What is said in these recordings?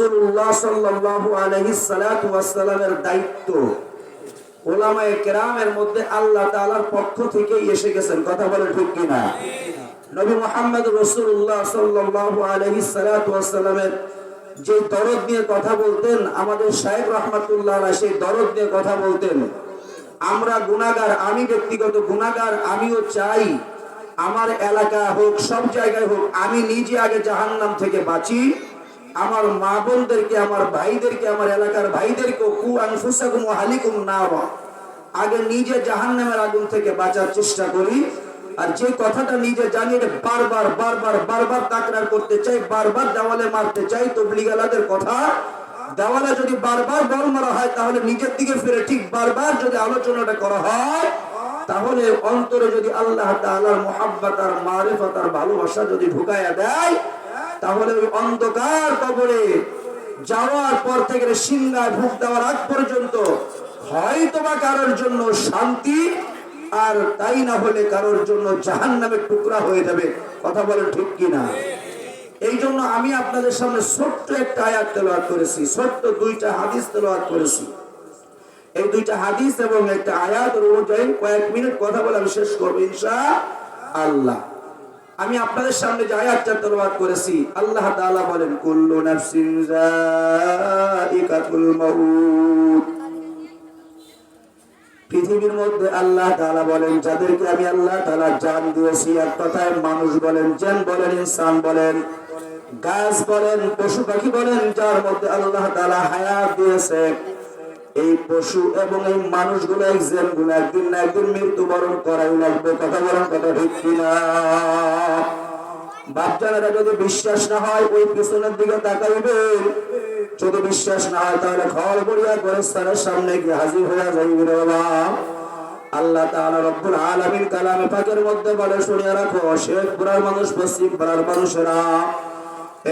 রাসূলুল্লাহ সাল্লাল্লাহু আলাইহি সাল্লাতু ওয়াস সালামের দায়িত্ব উলামায়ে কেরামের মধ্যে আল্লাহ তাআলার পক্ষ থেকে এসে গেছেন। কথা বলে ঠিক কিনা? নবী মুহাম্মদ রাসূলুল্লাহ সাল্লাল্লাহু আলাইহি সাল্লাতু ওয়াস সালামের যে দরদ নিয়ে কথা বলতেন, আমাদের শাইখ রাহমাতুল্লাহ আলাইহি সেই দরদ নিয়ে কথা বলতেন। আমরা গুনাহগার, আমি ব্যক্তিগত গুনাহগার, আমিও চাই আমার এলাকা হোক, সব জায়গায় হোক, আমি নিজে আগে জাহান্নাম থেকে বাঁচি, আমার মা বোনদেরকে, আমার ভাইদেরকে, আমার এলাকার ভাইদেরকে কু আনফুসাকুম ওয়া আহলিকুম নার, আগে নিজে জাহান্নামের আগুন থেকে বাঁচার চেষ্টা করি। আর যে কথাটা নিজে জানি এটা বারবার বারবার বারবার তাকরার করতে চাই, বারবার দেওয়ালে মারতে চাই। তবলিগালাদের কথা দেওয়ালে যদি বারবার বল মারা হয় তাহলে নিজের দিকে ফিরে ঠিক বারবার যদি আলোচনাটা করা হয়, তাহলে অন্তরে যদি আল্লাহ তাআলার মুহাব্বত আর মারিফত আর ভালোবাসা যদি ঢুকায়া দেয়, তাহলে ওই অন্ধকার কবরে যাওয়ার পর থেকে সিংহায় ঢুক দেওয়ার আগ পর্যন্ত হয়তোবা কারোর জন্য শান্তি, আর তাই না হলে কারোর জন্য জাহান্নামের টুকরা হয়ে যাবে। কথা বলেন ঠিক কিনা? এই জন্য আমি আপনাদের সামনে ছোট্ট একটা আয়াত তেলাওয়াত করেছি, ছোট্ট দুইটা হাদিস তেলাওয়াত করেছি। এই দুইটা হাদিস এবং একটা আয়াত অনুযায়ী কয়েক মিনিট কথা বলে আমি শেষ করবো ইনশাআল্লাহ। আমি আপনাদের সামনে যে আয়াতটা তেলাওয়াত করেছি, আল্লাহ তাআলা বলেন কুল্লু নাফসিন যায়িকাতুল মাউত। পৃথিবীর মধ্যে আল্লাহ তাআলা বলেন যাদেরকে আমি আল্লাহ তাআলা জান দিয়েছি, এক কথায় মানুষ বলেন, জিন বলেন, ইনসান বলেন, গাছ বলেন, পশু পাখি বলেন, যার মধ্যে আল্লাহ তাআলা হায়াত দিয়েছে, এই পশু এবং এই মানুষগুলো, এই জিনগুলো একদিন না একদিন মৃত্যুবরণ করাই লাগবে। কথা বলেন, কথা ঠিক কিনা? বাচ্চারা যদি বিশ্বাস না হয় ওই পিছনের দিকে তাকাইবেন, যদি বিশ্বাস না হয় তাহলে ঘর বড়িয়া গোরস্থানের সামনে গিয়ে হাজির হয়ে যাইবে রে বাবা। আল্লাহ তাআলা রব্বুল আলামিন কালামে পাকের মধ্যে বলে, শুনিয়ে রাখো, শেখপুরার মানুষ, পশ্চিম পাড়ার মানুষেরা,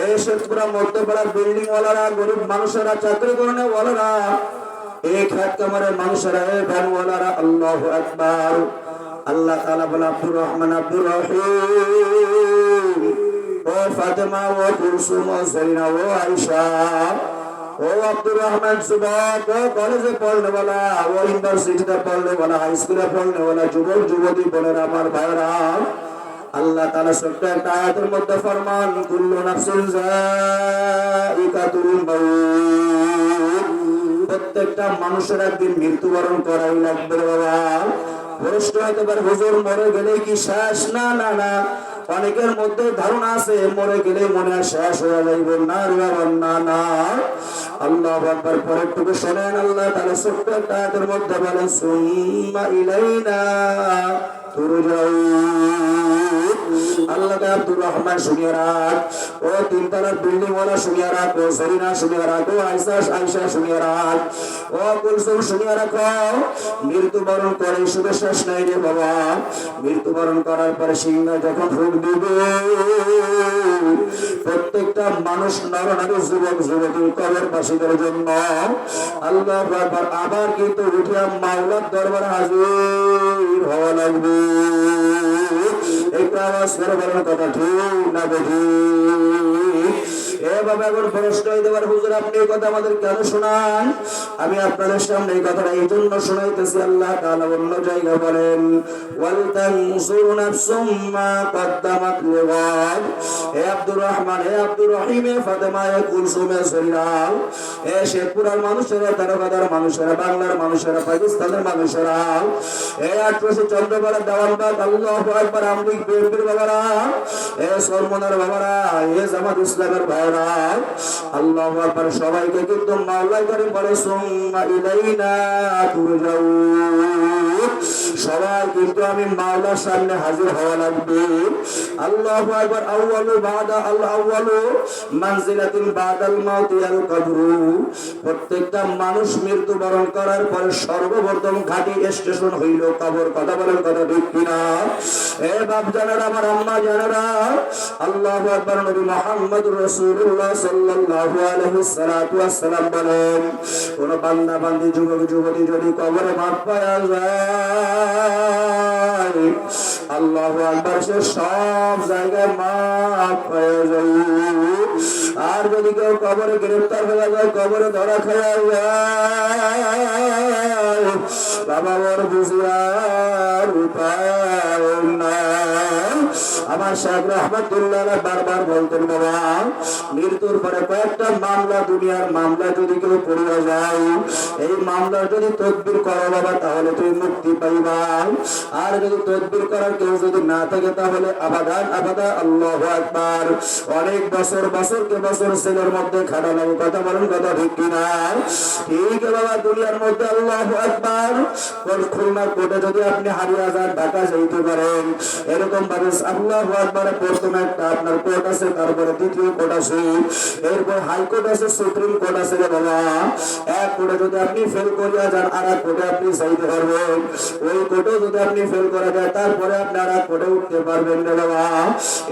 এই শেখপুরা মধ্যপাড়ার বিল্ডিং ওয়ালারা, গরিব মানুষেরা, চাকরি করনে ওয়ালারা, এই খেত কামারের মানুষেরা, এই ভ্যান ওয়ালারা, আল্লাহু আকবার। আল্লাহ তাআলা বলে, আব্দুর রহমান, আব্দুর রহিম, ও ফাতেমা, ও কুলসুম, ও জরিনা, ও আয়েশা, ও আব্দুর রহমান, যুবক, ও কলেজে পড়নে वाला, ও ইউনিভার্সিটিতে পড়নে वाला, হাই স্কুলে পড়নে वाला যুবক যুবতী বোনেরা, আমার ভাইরা, আল্লাহ তাআলা ছোট্ট একটা আয়াতের মধ্যে ফরমান, কুল্লু নাফসিন যায়িকাতুল মাউত। প্রত্যেকটা মানুষের একদিন মৃত্যুবরণ করাই লাগবে বাবা। প্রশ্ন হতে পারে, হুজুর মরে গেলে কি শেষ? না না না, অনেকের মধ্যে ধারণা আছে মরে গেলে মনে হয় শেষ হয়ে যাইব। না রে বাবা, না না। আল্লাহু আকবার। পরেরটুকু শোনেন, আল্লাহ তাআলা ছোট্ট একটা আয়াতের মধ্যে বলেন, সুম্মা ইলাইনা তুরজাউন। আল্লাহ আব্দুর রহমান শুনিয়ে রাখ, ও তিনতলার বিল্ডিং ওয়ালা শুনিয়ে রাখ, ও জরিনা শুনিয়ে রাখ, ও আয়েশা শুনিয়ে রাখ, ও কুলসুম শুনিয়ে রাখো, মৃত্যুবরণ করে শুধু শেষ নাই রে বাবা। মৃত্যুবরণ করার পরে সিংহ যখন ফুঁক দিবে, প্রত্যেকটা মানুষ, নরনারী, যুবক যুবতীর কবরবাসীদের জন্য আল্লাহু আকবার আবার কিন্তু উঠিয়া মাওলার দরবারে হাজির হওয়া লাগবে। এই আওয়াজ করে বলার কথা ঠিক না দেখি? এভাবে এখন প্রশ্ন হইতে পারে, হুজুর আপনি এই কথা আমাদের কেন শোনান? আমি আপনাদের সামনে এই কথাটা এই জন্য শোনাইতেছি, আল্লাহ তাআলা অন্য জায়গায় বলেন, ওয়াল তানসুর নাফসুম মা কদ্দামাত লিগাদ। হে আব্দুর রহমান, হে আব্দুর রহিম, হে ফাতেমা, হে কুলসুম, হে জরিনা, হে শেখপুরার মানুষেরা, তারকাদার মানুষেরা, বাংলার মানুষেরা, পাকিস্তানের মানুষেরা, হে 1800 চন্দ্রপাড়া দেওয়ানবাগ, আল্লাহু আকবার, আমলিক বিএনপির বাবারা, হে সরমনার বাবারা, হে জামাত ইসলামের ভাইরা, আল্লাহু আকবার, সবাইকে কিন্তু মাওলা করিম বলে, সুম্মা ইলাইনা তুরজাউন। সবাই কিন্তু আমি মাওলার সামনে হাজির হওয়া লাগবে। আল্লাহু আকবার। আউয়ালু বাদা আল আউয়ালু মানজিলাতিন বাদাল মাউতি আল কবর। প্রত্যেকটা মানুষ মৃত্যুবরণ করার পরে সর্বপ্রথম ঘাটি স্টেশন হইল কবর। কথা বলেন, কথা ঠিক কিনা? এ বাপ জানেরা, আমার আম্মা জানেরা, আল্লাহু আকবার। নবী মুহাম্মদুর রাসূলুল্লাহ সাল্লাল্লাহু আলাইহি ওয়াসাল্লাম বলেন, কোন বান্দা বান্দি, যুবক যুবতী যদি কবরে মাপ পাওয়া যায়, যায়, আল্লাহু আকবার, সে সব জায়গায় মাফ হয়ে যায়। আর যদি কেউ কবরে গ্রেফতার হয়ে যায়, কবরে ধরা খাওয়া যায়, বাবা ওর বুঝিয়ার উপায় নাই। আমার শাহ রহমাতুল্লাহ বারবার বলতেন, বাবা মৃত্যুর পরে কয়েকটা মামলা, দুনিয়ার মামলা যদি কেউ পড়িয়া যায়, এই মামলার যদি তদবির করো বাবা, তাহলে তুমি মুক্তি পাইবা। আর যদি তদবির করার কেউ যদি না থাকে, তাহলে আবাদান আবাদা। আল্লাহু আকবার। অনেক বছর বছরকে বছর ছেলের মধ্যে খাটানো, কথা বলেন, কথা ঠিক কিনা? ঠিক বাবা, দুনিয়ার মধ্যে আল্লাহু আকবার। খুলনা কোর্টে যদি আপনি হারিয়ে যান, ঢাকা যাইতে পারেন, এরকম ভাবে আল্লাহু আকবার। প্রথমে একটা আপনার কোর্ট আছে, তারপরে দ্বিতীয় কোর্ট আছে, এরপর হাইকোর্ট আছে, সুপ্রিম কোর্ট আছে রে বাবা। এক কোর্টে যদি আপনি ফেল করিয়া যান, আর এক কোর্টে আপনি যাইতে পারবেন। ওই কোর্টে যদি আপনি ফেল করা যায়, তারপরে আপনি আর এক কোর্টে উঠতে পারবেন রে বাবা।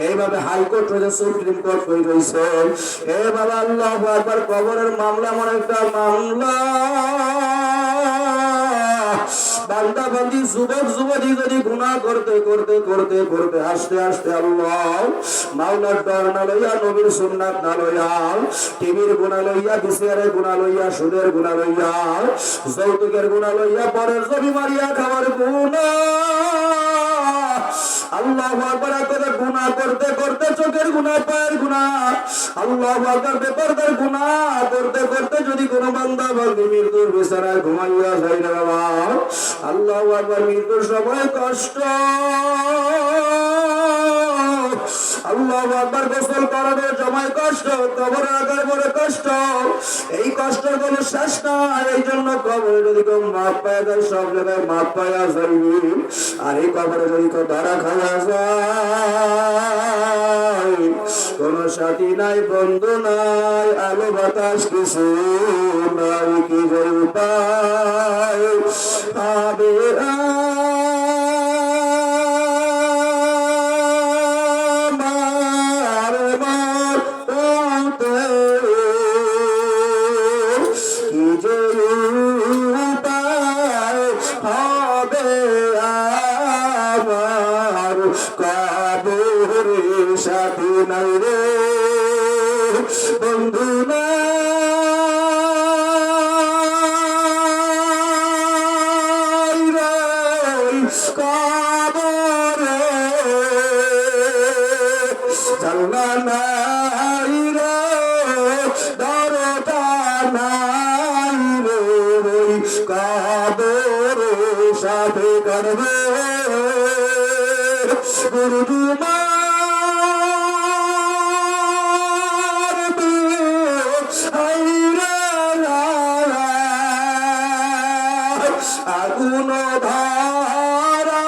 এইভাবে হাইকোর্ট রয়েছে, সুপ্রিম কোর্ট হয়ে রয়েছে। এ বাবা আল্লাহু আকবার। কবরের মামলা এমন একটা মামলা, বান্দা বান্দি যুবক যুবতী যদি গুনাহ করতে করতে করতে করতে আস্তে আস্তে আল্লাহ মাওলার ডর না লইয়া, নবীর সুন্নাত না লইয়া, টিভির গুনাহ লইয়া, বিসিআরের গুনাহ লইয়া, সুদের গুনাহ লইয়া, যৌতুকের গুনাহ লইয়া, পরের জমি মারিয়া খাওয়ার গুনাহ, আল্লাহু আকবার, করে গুনাহ করতে করতে চোখের গুনাহ, পায়ের গুনাহ, আল্লাহু আকবার, বেপরদার গুনাহ করতে করতে যদি কোনো বান্দা বান্দি মৃত্যুর বিছানায় ঘুমাইয়া যায় না বাবা, আল্লাহু আকবার, মৃত্যুর সময় কষ্ট, আল্লাহু আকবার, গোসল করানোর সময় কষ্ট, কবরে রাখার পরে কষ্ট, এই কষ্টের কোনো শেষ নাই। এই জন্য কবরে যদি কেউ মাপ পায় যায়, সব জায়গায় মাপ পাওয়া যাইবে। আর এই কবরে যদি কেউ ধরা খাওয়া যায়, কোনো সাথী নাই, বন্ধু নাই, আলো বাতাস কিছু নাই, কি যে উপায় হবে সাথী নাই রে, বন্ধু নাই রে কবরে, জানলা নাই রে, দরজা নাই রে, কবরে সাথে করবে গুরু মা আগুন ধারা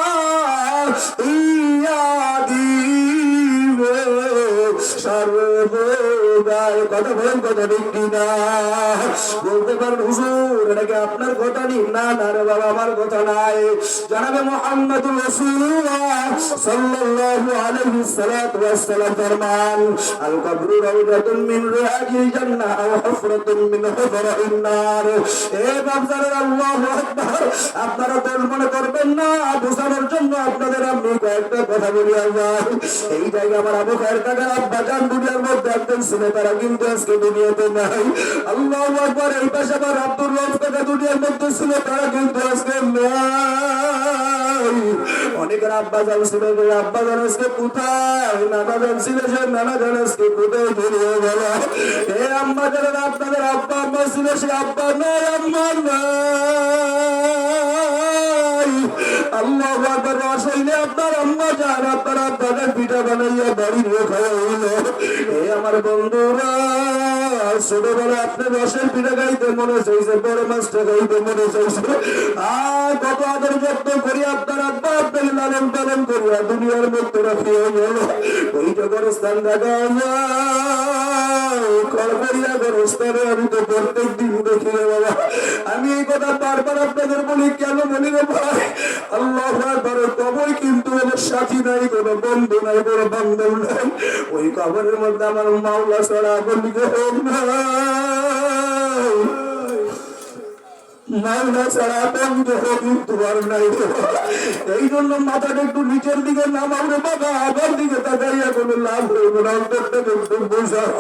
ইয়া দিবে সর্বদাই। কথা বলেন, কথা ঠিক কিনা? বলতে পারেন হুজুর এটাকে আপনার কথা নি? না না রে বাবা, আমার কথা নাই। জনাবে মুহাম্মদুর রাসূলুল্লাহ সাল্লাল্লাহু আলাইহি সাল্লাতু ওয়াস সালাম ফরমান, আল কবরু রাউদাতুন মিন রিয়াজিল জান্নাহ ওয়া হুফরাতুন মিন হুফরাইন নার। এ বাপজানের আল্লাহু আকবার। আপনারা দল মনে করবেন না, বোঝানোর জন্য আপনাদের আমি কয়েকটা কথা বলিয়া যাই। এই জায়গায় আমার আবু খায়ের কাকার আব্বা জান দুনিয়ার মধ্যে একজন ছিল, তারা কিন্তু আজকে দুনিয়াতে নাই। আল্লাহু আকবার। এই পাশে আমার আব্দুর রব কাকা দুনিয়ার মধ্যে ছিল, তারা কিন্তু আজকে নাই। অনেকের আব্বা জান ছিল, আব্বা জান আজকে কোথায়? নানা জান ছিল, সে নানা জান আজকে কোথায় চলে গেল? এ আম্মা জানেন, আপনাদের আব্বা আম্মা ছিল, সে আব্বা নাই, আম্মা নাই। আল্লাহু আকবার। আসলে আপনার আম্মা জান, আপনার আব্বা জান পিঠা বানাইয়া বাড়ি নিয়ে খাওয়া হইল। এ আমার বন্ধুরা, ছোটবেলা আপনি রসের পিঠা খাইতে মনে চাইছে, বড় মাছটা খাইতে মনে চাইছে। আর কত আদর যত্ন করি আপনার আব্বা আপনাকে লালন পালন করিয়া দুনিয়ার মধ্যে রাখিয়া গেল। ওইটা গরস্থান দেখা যায়, কলকারিয়া গরস্থানে আমি তো প্রত্যেক দিন দেখি রে বাবা। আমি এই কথা বারবার আপনাদের বলি, কেন বলি রে ভাই? আল্লাহু আকবার। কবর কিন্তু আমার সাথী নাই, কোনো বন্ধু নাই, কোনো বান্ধব নাই। ওই কবরের মধ্যে আমার মাওলা ছাড়া বলি মাওলা ছাড়া বন্ধ কিন্তু আর নাই। এই জন্য মাথাটা একটু নিচের দিকে নামাও রে বাবা, আবার দিকে তাকাইয়া কোনো লাভ হইব না, অন্তরটাকে একটু বোঝাও।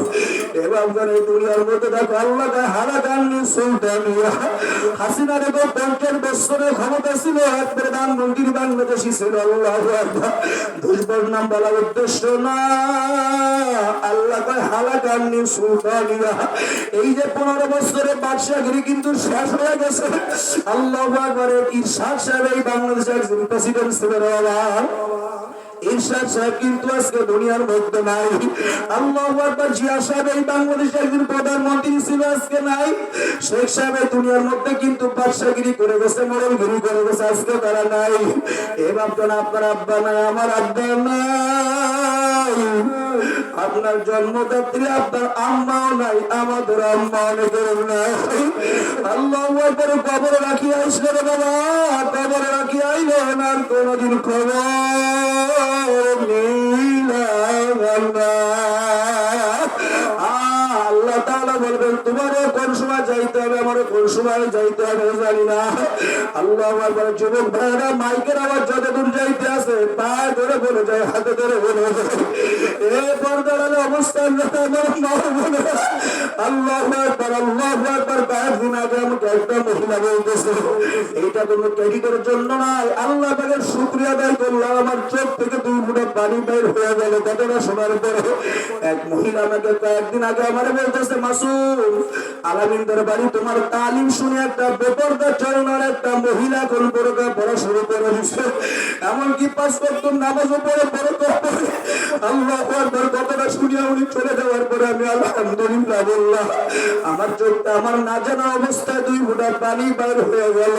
এবার এই দুনিয়ার মধ্যে দেখো আল্লাহ হারাকান্নি সুলতানিয়া হাসিনা রে 50 বছরের ক্ষমতা ছিল, এক প্রধানমন্ত্রী বাংলাদেশি ছিল। আল্লাহ দুষ্পরিণাম বলার উদ্দেশ্য না, আল্লাহ হারাকান্নি সুলতানিয়া। এই যে 15 বছরের বাদশাহগিরি কিন্তু শেষ হয়ে গেছে। আল্লাহু আকবার। ইরশাদ সাহেব এই বাংলাদেশের একজন প্রেসিডেন্ট ছিলেন। ইরশাদ সাহেব কিন্তু আজকে দুনিয়ার মধ্যে নাই। আল্লাহু আকবার। জিয়া সাহেব এই বাংলাদেশের একজন প্রধানমন্ত্রী ছিল, আজকে নাই। শেখ সাহেব এই দুনিয়ার মধ্যে কিন্তু বাদশাহগিরি করে গেছে, মডেলগিরি করে গেছে, আজকে তারা নাই। এবার তো আপনার আব্বা নাই, আমার আব্বা নাই, আপনার জন্মদাত্রী আপনার আম্মাও নাই, আমাদের আম্মা অনেকের নাই। আল্লাহু আকবার। কবরে রাখিয়া আসলে রে বাবা, কবরে রাখিয়া আইলেন, আর কোনদিন খবর নিলাম না। আল্লাহ তাআলা বলবেন তোমারও কোন সময় যাইতে হবে, আমারও কোন সময় যাইতে হবে জানি না। আল্লাহু আকবার। যুবক ভাইরা মাইকের আওয়াজ যতদূর যাইতে আছে পায়ে ধরে বলে যায়, হাতে ধরে বলে যায়, এ পর্দার অবস্থান আল্লাহু আকবার, আল্লাহু আকবার। কয়েকদিন আগে আমাকে একটা মহিলা বলতেছে, এইটা কোনো ক্রেডিটের জন্য নয়, আল্লাহ পাকের শুকরিয়া আদায় করলাম, আমার চোখ থেকে 2 ফোঁটা পানি বের হয়ে গেল। কথাটা শোনার পরে এক মহিলা আমাকে কয়েকদিন আগে আমারে বলতেছে, মাসুম আলামিনদের বাড়ি তোমার তালিম শুনে একটা বেপরদা চরণের একটা মহিলা কোন বোরকা পড়া শুরু করে দিচ্ছে, এমনকি 5 ওয়াক্ত নামাজও পড়ে বোরকা পড়ে। আল্লাহু আকবার। কথাটা শুনিয়া উনি চলে যাওয়ার পরে আমি আলহামদুলিল্লাহ বললাম। আমার চোখটা আমার না জানা অবস্থায় 2 ফোঁটা পানি বের হয়ে গেল।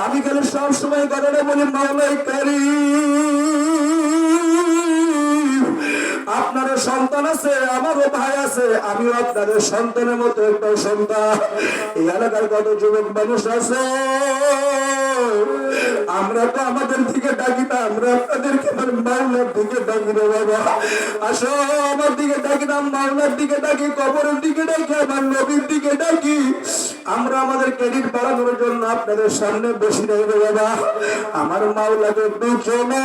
আমি খালি সব সময় কথাটা বলি, মাওলাই কারীম, আপনারও সন্তান আছে, আমারও ভাই আছে, আমিও আপনাদের সন্তানের মতো একটা সন্তান। এই এলাকার কত যুবক মানুষ আছে, আমরা তো আমাদের দিকে ডাকি না, আমরা আপনাদেরকে আমার মাওলার দিকে ডাকি না। বাবা আসো, আমার দিকে ডাকি না, মাওলার দিকে ডাকি, কবরের দিকে ডাকি, আমার নবীর দিকে ডাকি। আমরা আমাদের ক্রেডিট বাড়ানোর জন্য আপনাদের সামনে বসে রইবে। বাবা আমার মাওলাকে একটু চলো,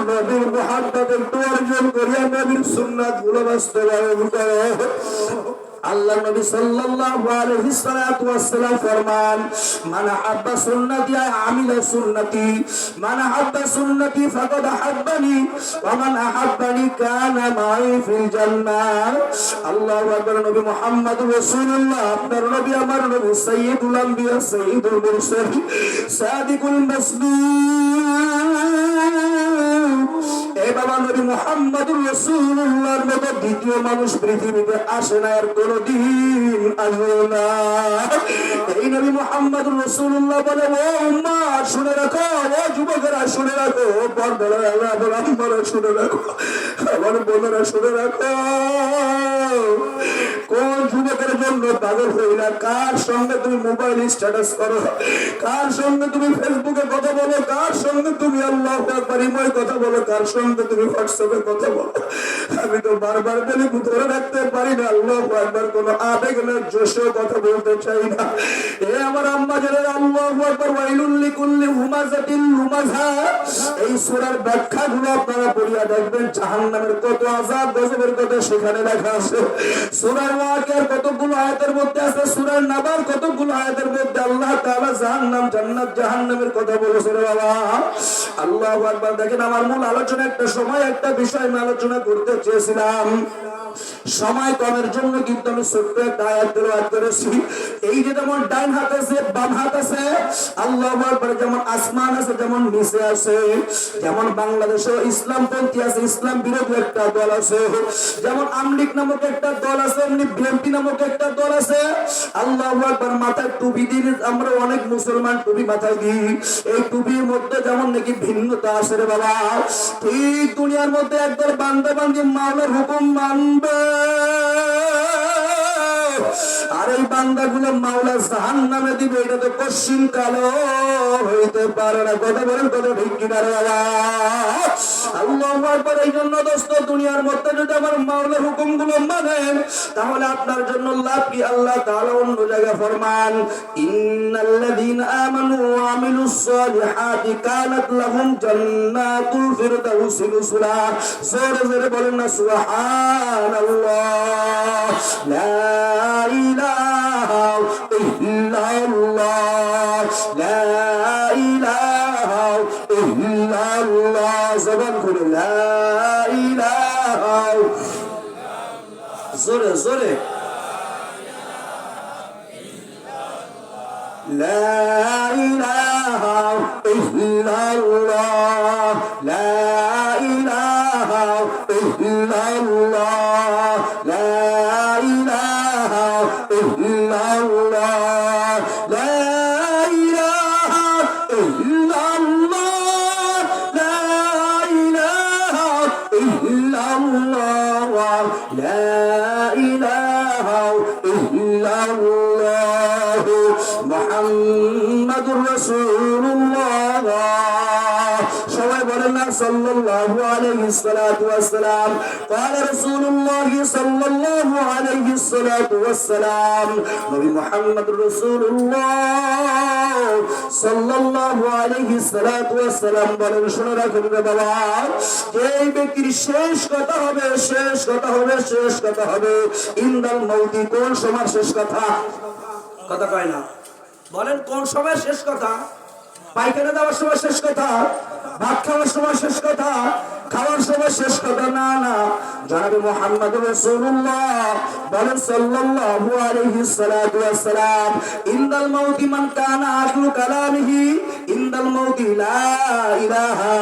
নবীর মুহাব্বত একটু অর্জন করিয়া নবীর সুন্নাত গুলো বাস্তবায়ন করো। আল্লাহ নবী সাল্লাল্লাহু আলাইহি ওয়াসাল্লাম ফরমান, মান হাব্বা সুন্নতি আমিলা সুন্নতি, মান হাব্বা সুন্নতি ফাকাদ হাব্বানি ওয়া মান আহাব্বানি কানা মাই ফিল জান্নাহ। আল্লাহু আকবার। নবী মুহাম্মদুর রাসূলুল্লাহ, আপনার নবী আমার নবী, সাইয়্যিদুল আম্বিয়া, সাইয়্যিদুল মুরসালিন, সাদিকুল মাসদুক। এই বাবা নবী মুহাম্মদুর রাসূলুল্লাহর মতো দ্বিতীয় মানুষ পৃথিবীতে আসে না, আর কোনদিন আসবে না। এই নবী মুহাম্মদুর রাসূলুল্লাহ বলে, ও উম্মাহ শুনে রাখো, ও যুবকেরা শুনে রাখো, পর্দার আলেমরা শুনে রাখো, আমার বোনেরা শুনে রাখো। কোন যুবকের জন্য পাগল হইলা? কার সঙ্গে তুমি মোবাইল স্ট্যাটাস করো, কার সঙ্গে তুমি ফেসবুকে কথা বলো, কার সঙ্গে তুমি আল্লাহু আকবার ইময় কথা বলো, কার সঙ্গে তুমি হোয়াটসঅ্যাপে কথা বলো? আমি তো বারবার বলি ধরে রাখতে পারি না। আল্লাহু আকবার। কোন আবেগ না, জোশে কথা বলতে চাই না। এ আমার আম্মা জানেন, আল্লাহু আকবার। ওয়াইলুল লিকুল্লি হুমাযাতিল লুমাযা, এই সূরার ব্যাখ্যাগুলো আপনারা পড়িয়া দেখবেন, জাহান্নামের কত আযাব গজবের কথা সেখানে লেখা আছে। সূরা ওয়াকিয়ার কতগুলো আয়াতের মধ্যে আছে, সূরা নাবার কতগুলো আয়াতের মধ্যে আল্লাহ তাআলা জাহান্নাম জান্নাত জাহান্নামের কথা বলেছে রে বাবা। আল্লাহু আকবার। দেখেন, আমার মূল আলোচনা একটা সময় একটা বিষয় আমি আলোচনা করতে চেয়েছিলাম, সময় কমের জন্য কিন্তু আমি ছোট্ট একটা আয়াত তেলাওয়াত করেছি। এই যে যেমন ডান হাত আছে, বাম হাত আছে, আল্লাহু আকবার, যেমন আসমান আছে, যেমন নিচে আছে, যেমন বাংলাদেশে ইসলামপন্থী আছে, ইসলাম বিরোধী একটা দল আছে, যেমন আমলিক নামক একটা দল আছে, এমনি বিএনপি নামক একটা দল আছে। আল্লাহু আকবার। মাথায় টুপি দিয়ে আমরা অনেক মুসলমান টুপি মাথায় দিই, এই টুপির মধ্যে যেমন নাকি ভিন্নতা আছে রে বাবা, ঠিক দুনিয়ার মধ্যে একদল বান্দা বান্দি মাওলার হুকুম মানবে, আর আর এই বান্দাগুলো মাওলা জাহান্নামে দিবে, এটা তো কশিন কালো হইতে পারে না। কথা বলেন, কথা ঠিক কিনা রে বাবা? আল্লাহু আকবার। এই জন্য দোস্ত, দুনিয়ার মধ্যে যদি আমার মাওলার হুকুমগুলো মানেন, তাহলে আপনার জন্য লাভ কি? আল্লাহ তাআলা অন্য জায়গায় ফরমান, ইন্নাল্লাযীনা আমানু ওয়া আমিলুস সালিহাতি কানাত লাহুম জান্নাতুল ফিরদাউসি নুজুলা। জোরে জোরে বলেন না সুবহানাল্লাহ। লা ইলাহা ইল্লাল্লাহ, লা ইলাহা ইল্লাল্লাহ। জবান খুলে লা ইলাহা, জোরে জোরে লা ইলাহা ইল্লাল্লাহ, লা ইলাহা ইল্লাল্লাহ, লা ইলাহা ইল্লাল্লাহ, লা ইলাহা ইল্লাল্লাহ, লা ইলাহা ইল্লাল্লাহ, লা ইলাহা ইল্লাল্লাহ, মুহাম্মাদুর রাসূলুল্লাহ। সবাই বলেন না সাল্লাল্লাহু আলাইহি সাল্লাতু ওয়াসসালাম। ক্বালা রাসূলুল্লাহ সাল্লাল্লাহু আলাইহি সাল্লাতু ওয়াসসালাম। নবী মুহাম্মদুর রাসূলুল্লাহ সাল্লাল্লাহু আলাইহি সাল্লাতু ওয়াসসালাম বলেন, শুনে রাখুন রে বাবা, এই ব্যক্তির শেষ কথা হবে, শেষ কথা হবে, শেষ কথা হবে ইনদাল মাউতি। কোন সময় শেষ কথা? কথা কয় না, বলেন কোন সময় শেষ কথা? পায়খানা দেওয়ার সময় শেষ কথা? ভাত খাওয়ার সময় শেষ কথা? খাওয়ার সময় শেষ কথা? না না, জনাবে মুহাম্মদুর রাসূলুল্লাহ বলেন সাল্লাল্লাহু আলাইহি সাল্লাতু ওয়াসসালাম, ইনদাল মাউতি মান কানা আখিরু কালামিহি ইনদাল মাউতি লা ইলাহা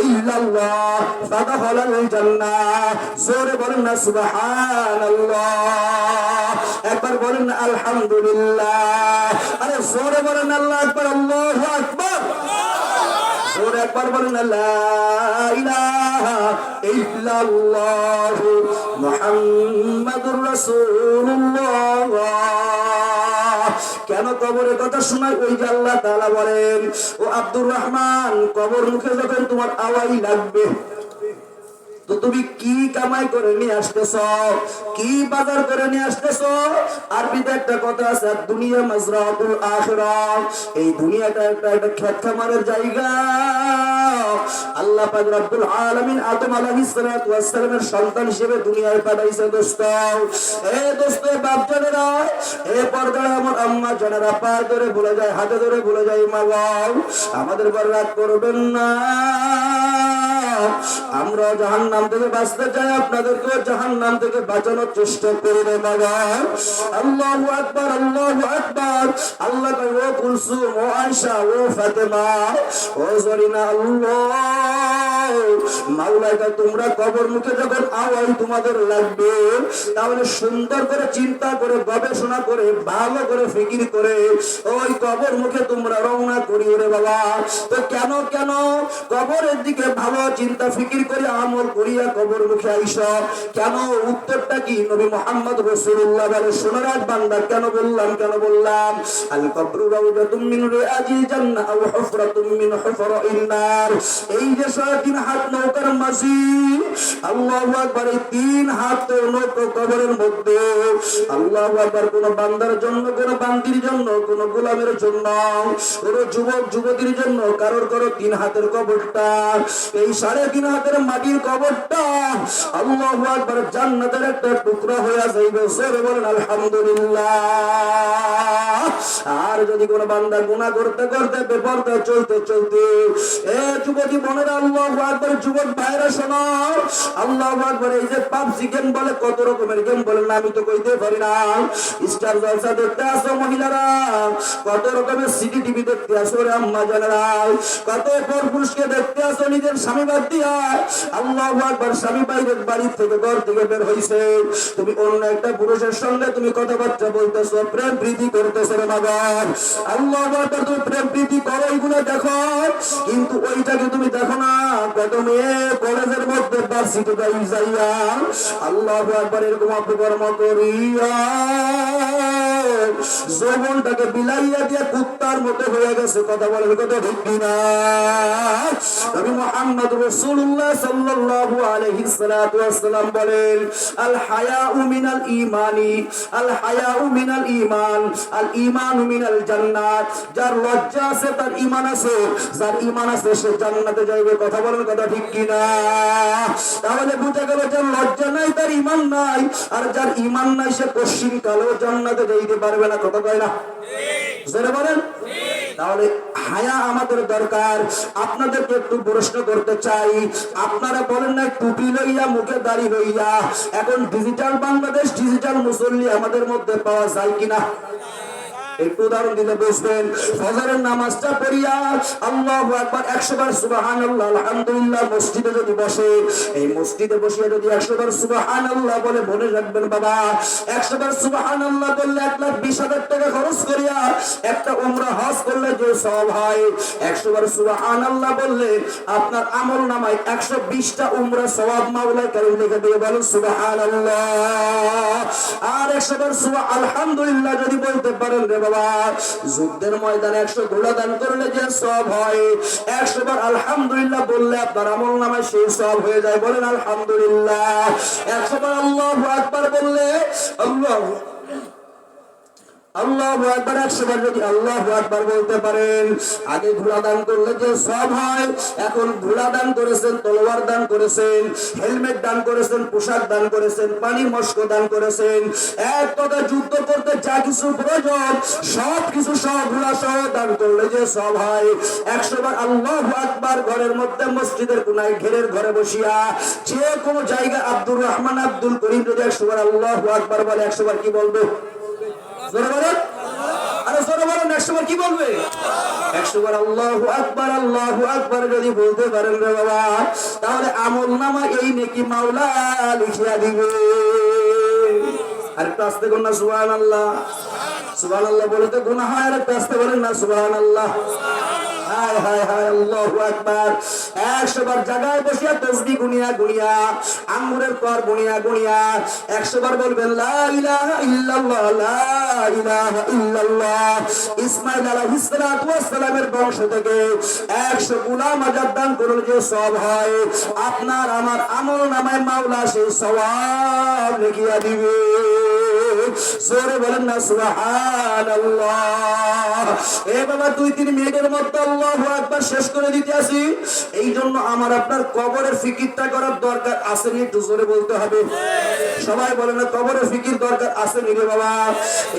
ইল্লাল্লাহ ফাদাখালাল জান্নাহ। জোরে বলেন না সুবহানাল্লাহ, একবার বলেন না আলহামদুলিল্লাহ, আরে জোরে বলেন আল্লাহু আকবার, আল্লাহু আকবার। জোরে একবার বলেন লা ইলাহা ইল্লাল্লাহ মুহাম্মাদুর রাসূলুল্লাহ। কেন কবরের কথা শোনায়? ওই যে আল্লাহ তাআলা বলেন, ও আব্দুর রহমান, কবর মুখে যখন তোমার আওয়াজ লাগবে, তো তুমি কি কামাই করে নিয়ে আসতেছ, কি বাজার করে নিয়ে আসতেছ? আরবিতে একটা কথা আছে, দুনিয়া মাজরাতুল আখিরাহ। এই দুনিয়াটা একটা খেত খামারের জায়গা। আল্লাহ পাক রব্বুল আলামিন আদম আলাইহিস সালাতু ওয়াস সালামের সন্তান হিসেবে দুনিয়ায় পাঠাইছে। দোস্ত, দোস্ত, বাপ জানেরা, পর্দার আমার আম্মা জানেরা, পা ধরে বলে যায়, হাতে ধরে বলে যায়, মা বাবা আমাদের পর রাগ করবেন না, আমরা জাহান্নাম থেকে বাঁচতে চাই, আপনাদেরকেও জাহান্নাম থেকে বাঁচানোর চেষ্টা করবে বাবা। আল্লাহু আকবার, আল্লাহু আকবার। আল্লাহ কয়, ও কুলসুম, ও আয়েশা, ও ফাতেমা, ও জরিনা, আল্লাহ মাওলা কয়, তোমরা কবর মুখে যখন আওয়াজ তোমাদের লাগবে, তাহলে সুন্দর করে চিন্তা করে, গবেষণা করে, ভালো করে ফিকির করে ওই কবর মুখে তোমরা রওনা করিও রে বাবা। তো কেন কেন কবরের দিকে ভালো চিন্তা ফিকির করে আমল করিয়া কবর মুখে আইসা, কেন? উত্তরটা কি? নবী মুহাম্মদ রাসূলুল্লাহ বলে, শোনার এক বান্দা, কেন বললাম, কেন বললাম? আল কবরু রাউদাতুম মিন রিয়াজিল জান্নাহ আও হুফরাতুম মিন হুফরাইন নার। এই যে সাড়ে 3 হাত নৌকার মাঝি, আল্লাহু আকবার, এই 3 হাত নৌকা কবরের মধ্যে, আল্লাহু আকবার, কোন বান্দার জন্য, কোন বান্দির জন্য, কোন গোলামের জন্য, কোন যুবক যুবতীর জন্য, কারোর 3 হাতের কবরটা, এই 3.5 হাতের মাটির কবরটা আল্লাহু আকবার জান্নাতের একটা টুকরা হয়ে যাইবে। জোরে বলেন আলহামদুলিল্লাহ। আর যদি কোন বান্দা গুনাহ করতে করতে, বেপরদা চলতে চলতে, যুবতী বোনেরা, আল্লাহু আকবার, যুবক ভাইরা শোনো, আল্লাহু আকবার, এই যে পাবজি গেম বলে, কত রকমের গেম বলেন না, আমি তো কইতে পারি না। স্টার জলসা দেখতে আসো মহিলারা, কত রকমের সিডি টিভি দেখতে আসো রে আম্মা জানেরা, কত পর পুরুষকে দেখতে আসো নিজের স্বামী বাদ দিয়া। আল্লাহু আকবার, স্বামী বাইরের বাড়ি থেকে, ঘর থেকে বের হইছে, তুমি অন্য একটা পুরুষের সঙ্গে তুমি কথাবার্তা বলতেছো, প্রেম প্রীতি করতেছো রে বাবা। আল্লাহু আকবার, তুমি প্রেম প্রীতি করো, এইগুলো দেখো, কিন্তু ওইটাকে তুমি দেখো না। কত মেয়ে কলেজের মধ্যে ভার্সিটি যাইয়া আল্লাহু আকবার এরকম অপকর্ম করিয়া যৌবনটাকে বিলাইয়া দিয়ে কুত্তার মতো হয়ে গেছে। কথা বলেন, কথা ঠিক কিনা? নবী মুহাম্মদ রাসূলুল্লাহ সাল্লাল্লাহু আলাইহি সাল্লাতু ওয়াসসালাম বলেন, আল হায়াউ মিনাল ঈমানি, আল হায়াউ মিনাল ঈমান, আল ঈমানু মিনাল জান্নাত। যার লজ্জা আছে তার ঈমান আছে, যার ঈমান আছে সে জান্নাতে যাবে। কথা বলেন, কথা ঠিক কিনা? তাহলে বুঝা গেল যার লজ্জা নাই তার ঈমান নাই, আর যার ঈমান নাই সে পশ্চিম কালেও জান্নাতে যাইতে পারবে না। কথা কয় না? জোরে বলেন। তাহলে হায়া আমাদের দরকার। আপনাদেরকে একটু প্রশ্ন করতে চাই, আপনারা বলেন না টুপি লইয়া মুখে দাড়ি লইয়া এখন ডিজিটাল বাংলাদেশ, ডিজিটাল মুসল্লি আমাদের মধ্যে পাওয়া যায় কিনা? একটু উদাহরণ দিলে বুঝবেন। ফজরের নামাজটা পড়িয়া আল্লাহু আকবার 100 বার সুবহানাল্লাহ আলহামদুলিল্লাহ মসজিদে যদি বসে, এই মসজিদে বসে যদি 100 বার সুবহানাল্লাহ বলে, মনে রাখবেন বাবা 100 বার সুবহানাল্লাহ বললে 1,20,000 টাকা খরচ করিয়া একটা উমরা হজ করলে যে সওয়াব হয়, 100 বার সুবহানাল্লাহ বললে আপনার আমলনামায় 120টা উমরা সওয়াব মাওলা কারীম লিখে দিয়ে। বলেন সুবহানাল্লাহ। আর 100 বার আলহামদুলিল্লাহ যদি বলতে পারেন রে বাবা, যুদ্ধের ময়দানে 100 ঘোড়া দান করলে যে সওয়াব হয়, 100 বার আলহামদুলিল্লাহ বললে আপনার আমলনামায় সেই সওয়াব হয়ে যায়। বলেন আলহামদুলিল্লাহ। 100 বার আল্লাহু আকবার বললে আল্লাহু আকবার 100 বার যদি আল্লাহু আকবার বলতে পারেন, আগে ঘোড়া দান করলে যে সওয়াব হয়, এখন ঘোড়া দান করেছেন, তলোয়ার দান করেছেন, হেলমেট দান করেছেন, পোশাক দান করেছেন, পানি মস্ক দান করেছেন, এক কথা যুদ্ধ করতে যা কিছু প্রয়োজন সব কিছু সহ ঘোড়া সহ দান করলে যে সওয়াব হয়। 100 বার আল্লাহু আকবার ঘরের মধ্যে মসজিদের কোনায় ঘেরের ঘরে বসিয়া যে কোনো জায়গায় আব্দুর রহমান আব্দুল করিম যদি 100 বার আল্লাহু আকবার বলে, 100 বার কি বলবে? জোরে বলেন। আরে জোরে বলেন, 100 বার কি বলবে? 100 বার আল্লাহু আকবার, আল্লাহু আকবার যদি বলতে পারেন রে বাবা, তাহলে আমলনামা এই নেকি মাওলা লিখিয়া দিবে। আর একটু আস্তে করুন না সুবহানাল্লাহ। সুবহানাল্লাহ বলে তো গুনাহ হয়, আর একটু আস্তে বলেন না সুবহানাল্লাহ। হায় হায় হায়, আল্লাহু আকবার। 100 বার জায়গায় বসিয়া তাসবিহ গুনিয়া গুনিয়া, আঙ্গুরের পর গুনিয়া গুনিয়া 100 বার বলবেন লা ইলাহা ইল্লাল্লাহ, লা ইলাহা ইল্লাল্লাহ। ইসমাঈল আলাইহিস সালাতু ওয়াস সালামের বংশ থেকে 100 গোলাম আজাদ দান করলে যে সওয়াব হয়, আপনার আমার আমলনামায় মাওলা সেই সওয়াব লিখিয়া দিবে। জোরে বলেন না সুবহানাল্লাহ। এ বাবা 2-3 মিনিটের মধ্যে আল্লাহু আকবার শেষ করে দিতে আসি। এই জন্য আমার আপনার কবরের ফিকিরটা করার দরকার আছে নি? একটু জোরে বলতে হবে। সবাই বলে না কবরের ফিকির দরকার আছে নি রে বাবা?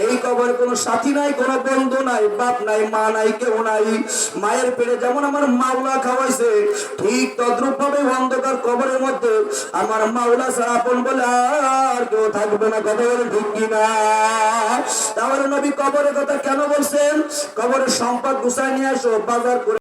এই কবরে কোনো সাথী নাই, কোনো বন্ধু নাই, বাপ নাই, মা নাই, কেউ নাই। মায়ের পেটে যেমন আমার মাওলা খাওয়াইছে, ঠিক তদ্রূপ ভাবে অন্ধকার কবরের মধ্যে আমার মাওলা ছাড়া আপন বলে আর কেউ থাকবে না। কথা বলে ঠিক কিনা? তাহলে নবী কবরের কথা কেন বলছেন? কবরের সম্পদ গুছায় নিয়ে আসো, বাজার করে